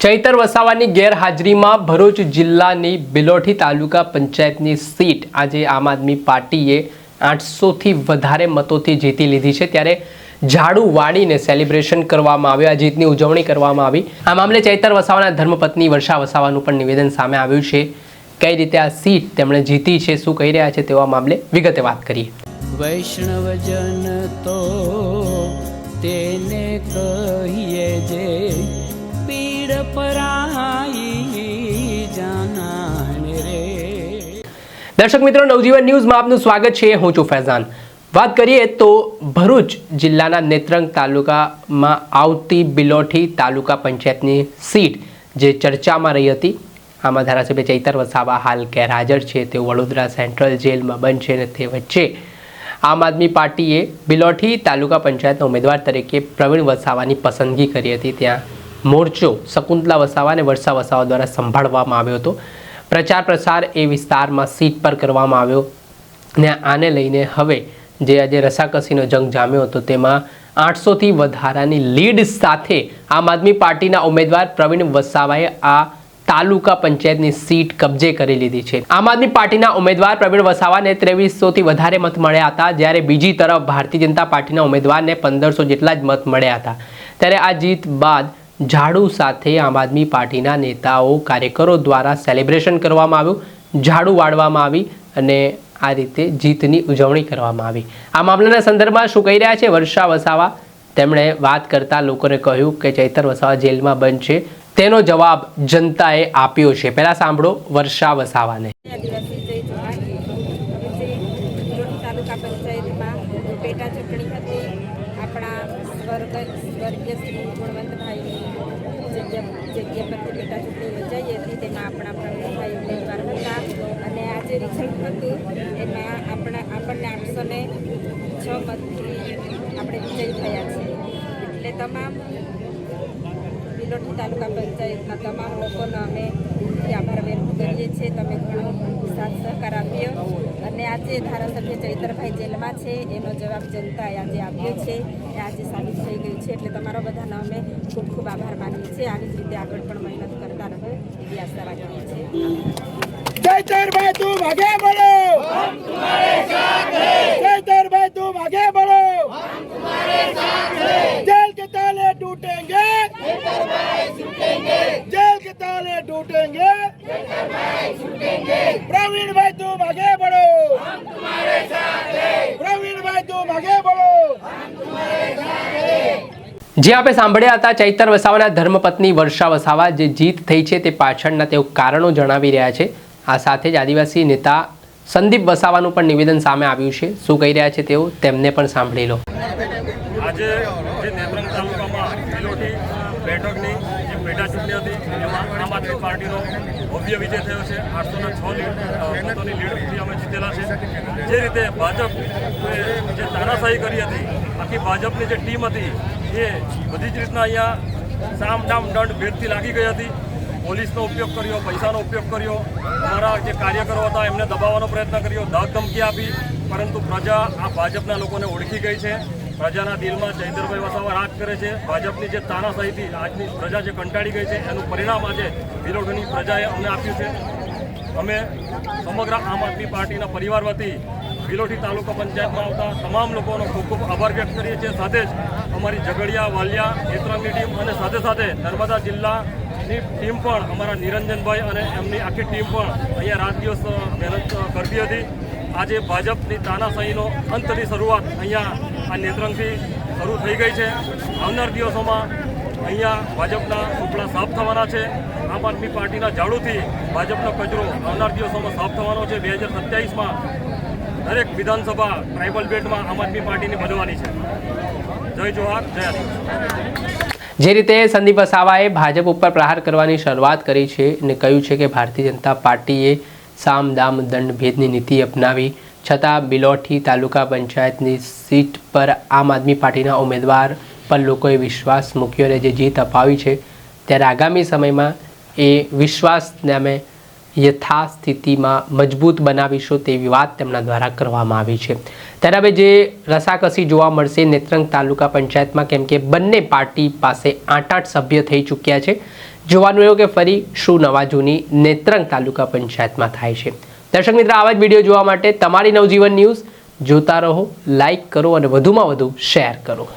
ચૈતર વસાવાની ગેરહાજરીમાં ભરૂચ જિલ્લાની બિલોઠી તાલુકા પંચાયતની સીટ આજે આમ આદમી પાર્ટીએ 800થી વધારે મતોથી જીતી લીધી છે। ત્યારે ઝાડુ વાળીને સેલિબ્રેશન કરવામાં આવ્યું, આ જીતની ઉજવણી કરવામાં આવી। આ મામલે ચૈતર વસાવાના ધર્મપત્ની વર્ષા વસાવાનું પણ નિવેદન સામે આવ્યું છે। કઈ રીતે આ સીટ તેમણે જીતી છે, શું કહી રહ્યા છે તેવા મામલે વિગતે વાત કરીએ। વૈષ્ણવજન તો તેને કહીએ જે પીડ પરાઈ જાનાને રે। દર્શક મિત્રો, નવજીવન ન્યૂઝમાં આપનું સ્વાગત છે। હું છું ફૈઝાન। વાત કરીએ તો ભરૂચ જિલ્લાના નેત્રંગ તાલુકામાં આવતી બિલોઠી તાલુકા પંચાયતની સીટ જે ચર્ચામાં રહી હતી, આમાં ધારાસભ્ય ચૈતર વસાવા હાલ ગેરહાજર છે। તેઓ વડોદરા સેન્ટ્રલ જેલમાં બંધ છે અને તે વચ્ચે આમ આદમી પાર્ટીએ બિલોઠી તાલુકા પંચાયતના ઉમેદવાર તરીકે પ્રવીણ વસાવાની પસંદગી કરી હતી। ત્યાં મોરચો શકુંતલા વસાવા અને વર્ષા વસાવા દ્વારા સંભાળવામાં આવ્યો હતો। પ્રચાર પ્રસાર એ વિસ્તારમાં સીટ પર કરવામાં આવ્યો ને આને લઈને હવે જે આજે રસાકસીનો જંગ જામ્યો હતો તેમાં 800થી વધારાની લીડ સાથે આમ આદમી પાર્ટીના ઉમેદવાર પ્રવીણ વસાવાએ આ તાલુકા પંચાયતની સીટ કબજે કરી લીધી છે। આમ આદમી પાર્ટીના ઉમેદવાર પ્રવીણ વસાવાને 2300થી વધારે મત મળ્યા હતા, જ્યારે બીજી તરફ ભારતીય જનતા પાર્ટીના ઉમેદવારને 1500 જેટલા જ મત મળ્યા હતા। ત્યારે આ જીત બાદ ઝાડુ સાથે આમ આદમી પાર્ટીના નેતાઓ કાર્યકરો દ્વારા સેલિબ્રેશન કરવામાં આવ્યું, ઝાડુ વાળવામાં આવી અને આ રીતે જીતની ઉજવણી કરવામાં આવી। આ મામલાના સંદર્ભમાં શું કહી રહ્યા છે વર્ષા વસાવા, તેમણે વાત કરતા લોકોને કહ્યું કે ચૈતર વસાવા જેલમાં બંધ છે, તેનો જવાબ જનતાએ આપ્યો છે। પહેલા સાંભળો વર્ષા વસાવાને। પેટા ચૂંટણી હતી। આપણા સ્વર્ગીય શ્રી ગુણવંતભાઈની જગ્યા પરથી પેટા ચૂંટણી યોજાઈ હતી, તેમાં આપણા પ્રવીણભાઈ ઉમેદવાર હતા અને આજે રિઝલ્ટ હતું એમાં આપણને 806 મતથી આપણે વિજયી થયા છીએ। એટલે તમામ બિલોઠી તાલુકા પંચાયતના તમામ લોકોનો અમે આભાર વ્યક્ત કરીએ છીએ। તમે ઘણો સાથ સહકાર આપ્યો અને આજે ધારાસભ્ય ચૈતરભાઈ જેલમાં છે, એનો જવાબ જનતાએ આજે આપ્યો છે, એ આજે સાબિત થઈ ગયું છે। એટલે તમારા બધાનો અમે ખૂબ ખૂબ આભાર માનીએ છીએ। આવી જ રીતે આગળ પણ મહેનત કરતા રહો એવી આશા રાખીએ છીએ। चैतरभाई तुम आगे बढ़ो, हम तुम्हारे साथ हैं। चैतरभाई तुम आगे बढ़ो, हम तुम्हारे साथ हैं। जेल के ताले टूटेंगे, चैतरभाई छूटेंगे। जेल के ताले टूटेंगे, चैतरभाई छूटेंगे। प्रवीणभाई तुम आगे बढ़ो, हम तुम्हारे साथ हैं। प्रवीणभाई तुम आगे बढ़ो, हम तुम्हारे साथ हैं। જે આપણે સાંભળ્યા હતા ચૈતર વસાવાના ધર્મપત્ની વર્ષા વસાવા, જે જીત થઈ છે તે પાછળના તેઓ કારણો જણાવી રહ્યા છે। આ સાથે જ આદિવાસી નેતા સંદીપ વસાવાનું પણ નિવેદન સામે આવ્યું છે। શું કહી રહ્યા છે તેઓ, તેમને પણ સાંભળી લો। આજે જે નેત્રંગ તાલુકામાં બિલોઠી બેઠકની જે પેટા ચૂંટણી હતી એમાં આમ આદમી પાર્ટીનો ભવ્ય વિજય થયો છે। 806 મતોની લીડથી અમે જીતેલા છે। જે રીતે ભાજપ જે તાનાશાહી કરી હતી, આખી ભાજપની જે ટીમ હતી એ બધી જ રીતના અહીંયા સામ દામ દંડ ભેદથી લાગી ગઈ હતી। પોલીસનો ઉપયોગ કર્યો, પૈસાનો ઉપયોગ કર્યો, અમારા જે કાર્યકરો હતા એમને દબાવવાનો પ્રયત્ન કર્યો, ધાક ધમકી આપી, પરંતુ પ્રજા આ ભાજપના લોકોને ઓળખી ગઈ છે। પ્રજાના દિલમાં ચૈતરભાઈ વસાવા રાજ કરે છે। ભાજપની જે તાનાશાહીથી આજની પ્રજા જે કંટાળી ગઈ છે એનું પરિણામ આજે બિલોઠીની પ્રજાએ અમને આપ્યું છે। અમે સમગ્ર આમ આદમી પાર્ટીના પરિવાર વતી બિલોઠી તાલુકા પંચાયતમાં આવતા તમામ લોકોનો ખૂબ ખૂબ આભાર વ્યક્ત કરીએ છીએ। સાથે જ અમારી ઝઘડિયા, વાલિયા, નેત્રંગની ટીમ અને સાથે સાથે નર્મદા જિલ્લાની ટીમ પણ, અમારા નિરંજનભાઈ અને એમની આખી ટીમ પણ અહીંયા રાત દિવસ મહેનત કરતી હતી। આજે ભાજપની તાનાશાહીનો અંતની શરૂઆત અહીંયા આ નેત્રંગથી શરૂ થઈ ગઈ છે। આવનાર દિવસોમાં અહીંયા ભાજપના સુપડા સાફ થવાના છે। આમ આદમી પાર્ટીના ઝાડુથી ભાજપનો કચરો આવનાર દિવસોમાં સાફ થવાનો છે। 2027માં દરેક વિધાનસભા ટ્રાઇબલ બેલ્ટમાં આમ આદમી પાર્ટીની બનવાની છે। જય જોહાર, જય આદિવાસી। જે રીતે સંદીપ વસાવાએ ભાજપ ઉપર પ્રહાર કરવાની શરૂઆત કરી છે અને કહ્યું છે કે ભારતીય જનતા પાર્ટીએ સામ દામ દંડ ભેદની નીતિ અપનાવી છતાં બિલોઠી તાલુકા પંચાયતની સીટ પર આમ આદમી પાર્ટીના ઉમેદવાર પર લોકોએ વિશ્વાસ મૂક્યો અને જે જીત અપાવી છે, ત્યારે આગામી સમયમાં એ વિશ્વાસને અમે યથાસ્થિતિમાં મજબૂત બનાવીશું તેવી વાત તેમના દ્વારા કરવામાં આવી છે। ત્યારે હવે જે રસાકસી જોવા મળશે નેત્રંગ તાલુકા પંચાયતમાં, કેમ કે બંને પાર્ટી પાસે 8 સભ્ય થઈ ચૂક્યા છે, જોવાનું એવું કે ફરી શું નવા જૂની નેત્રંગ તાલુકા પંચાયતમાં થાય છે. દર્શક મિત્રો, આવા જ વિડીયો જોવા માટે તમારી નવજીવન ન્યૂઝ જોતા રહો, લાઈક કરો અને વધુમાં વધુ શેર કરો.